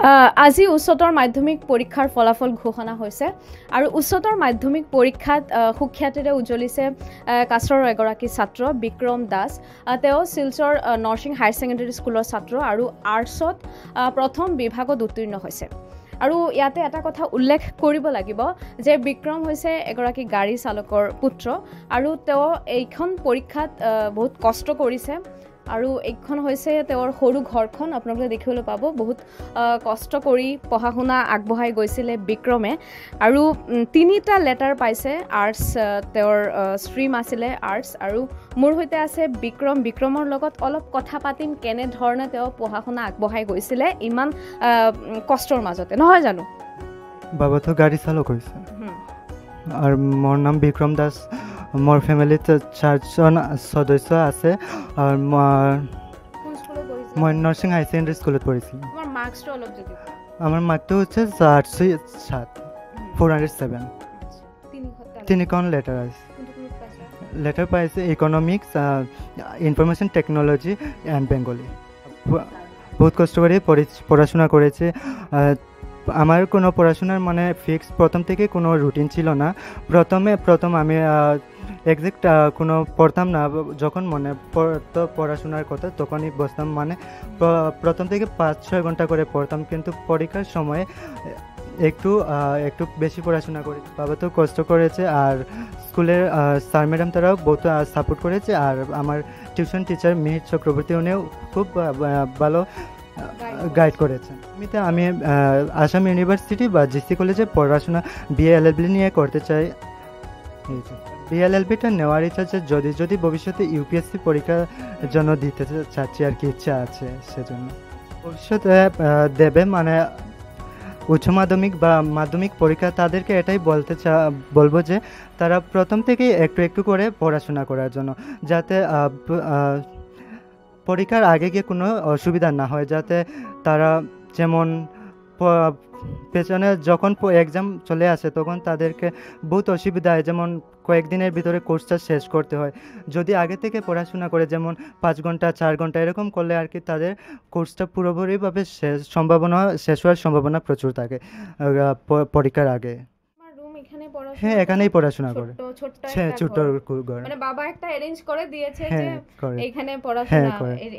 আজি উচ্চতৰ মাধ্যমিক পৰীক্ষাৰ ফলাফল ঘোষণা হৈছে আৰু উচ্চতৰ মাধ্যমিক পৰীক্ষাত সুখ্যাতিৰে উজ্জ্বলিছে কাছৰৰ এগৰাকী ছাত্ৰ বিক্ৰম দাস। তেওঁ শিলচৰ নাৰ্ছিং হায়াৰ ছেকেণ্ডেৰী স্কুলৰ ছাত্ৰ আৰু আৰ্টছত প্ৰথম বিভাগত উত্তীৰ্ণ হৈছে। আৰু ইয়াতে এটা কথা উল্লেখ কৰিব লাগিব যে বিক্ৰম হৈছে এগৰাকী গাড়ী চালকৰ পুত্ৰ আৰু তেওঁ এইখন পৰীক্ষাত বহুত কষ্ট কৰিছে। আৰু এইখন হৈছে তেওঁৰ সৰু ঘৰখন, আপোনালোকে দেখিবলৈ পাব। বহুত কষ্ট কৰি পঢ়া শুনা আগবঢ়াই গৈছিলে বিক্ৰমে আৰু 3টা লেটাৰ পাইছে। আৰ্টছ তেওঁৰ ষ্ট্ৰীম আছিলে আৰ্টছ। আৰু মোৰ সৈতে আছে বিক্ৰমৰ লগত অলপ কথা পাতিম, কেনেধৰণে তেওঁ পঢ়া শুনা আগবঢ়াই গৈছিলে ইমান কষ্টৰ মাজতে, নহয় জানো? বাবাতো গাড়ী চালক হৈছে আৰু মোৰ নাম বিক্ৰম দাস। মোৰ ফেমিলিত 4জন সদস্য আছে আৰু মই নাৰ্ছিং হায়াৰ ছেকেণ্ডেৰী স্কুলত পঢ়িছিলোঁ। আমার মার্কটা হচ্ছে 807 407। তিনখন লেটার আছে। লেটার পাইছে economics, information technology and Bengali. বহুত কষ্ট করে পড়াশোনা করেছে। আমার কোনো পড়াশোনার মানে ফিক্স প্রথম থেকে কোনো রুটিন ছিল না। প্রথম আমি এক্সাক্ট কোনো পড়তাম না, যখন মনে পড়তো পড়াশোনার কথা তখনই বসতাম। মানে প্রথম থেকে 5-6 ঘন্টা করে পড়তাম, কিন্তু পরীক্ষার সময় একটু বেশি পড়াশোনা করি। বাবা তো কষ্ট করেছে আর স্কুলের স্যার ম্যাডাম তারাও বহুত সাপোর্ট করেছে। আর আমার টিউশন টিচার মিহির চক্রবর্তী উনিও খুব ভালো গাইড করেছেন। আমি আসাম ইউনিভার্সিটি বা জিসি কলেজে পড়াশোনা বিএলএলবি নিয়ে করতে চাই। বিএলএলবিটা নেওয়ার ইচ্ছা আছে, যদি ভবিষ্যতে ইউপিএসসি পরীক্ষার জন্য দিতে চাচ্ছি আর কি, ইচ্ছা আছে সেজন্য। ভবিষ্যতে দেবে মানে উচ্চ মাধ্যমিক বা মাধ্যমিক পরীক্ষা, তাদেরকে এটাই বলবো যে তারা প্রথম থেকেই একটু করে পড়াশোনা করার জন্য, যাতে পরীক্ষার আগে গিয়ে কোনো অসুবিধা না হয়। যাতে তারা যেমন পেছনে যখন এক্সাম চলে আসে তখন তাদেরকে বহুত অসুবিধা হয়, যেমন কয়েকদিনের ভিতরে কোর্সটা শেষ করতে হয়। যদি আগে থেকে পড়াশোনা করে যেমন 5 ঘন্টা 4 ঘন্টা এরকম করলে আর কি তাদের কোর্সটা পুরোপুরিভাবে শেষ হওয়ার সম্ভাবনা প্রচুর থাকে পরীক্ষার আগে। হ্যাঁ, এখানেই পড়াশোনা করে। ছোট ঘর, মানে বাবা একটা অ্যারেঞ্জ করে দিয়েছে যে এখানে পড়াশোনা,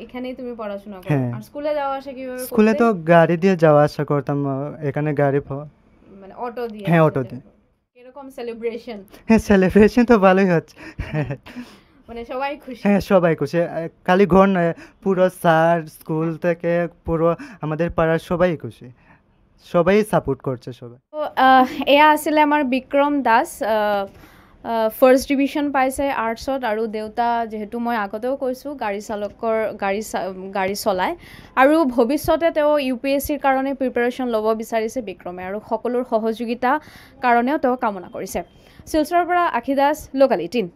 এখানেই তুমি পড়াশোনা করো। আর স্কুলে যাওয়া আসা কিভাবে? স্কুলে তো গাড়ি দিয়ে যাওয়া আসা করতাম, এখানে গাড়ি মানে অটো দিয়ে। হ্যাঁ, অটো দিয়ে। কিরকম সেলিব্রেশন? হ্যাঁ, সেলিব্রেশন তো ভালোই হচ্ছে। মানে সবাই খুশি? হ্যাঁ, সবাই খুশি। খালি ঘর নয়, পুরো স্যার স্কুল থেকে পুরো আমাদের পাড়ার সবাই খুশি, সবাই সাপোর্ট করছে সবাই। তো এয়া আছিলে আমাৰ বিক্ৰম দাস। ফাৰ্ষ্ট ডিভিজন পাইছে আৰ্টছত আৰু দেউতা, যেহেতু মই আগতেও কৈছোঁ, গাড়ী চলায় আৰু ভৱিষ্যতে তেওঁ ইউপিএছচিৰ কাৰণে প্ৰিপেৰেশ্যন ল'ব বিচাৰিছে বিক্ৰমে আৰু সকলোৰ সহযোগিতা কাৰণেও তেওঁ কামনা কৰিছে। শিলচৰৰ পৰা আশী দাস, লোকাল 18।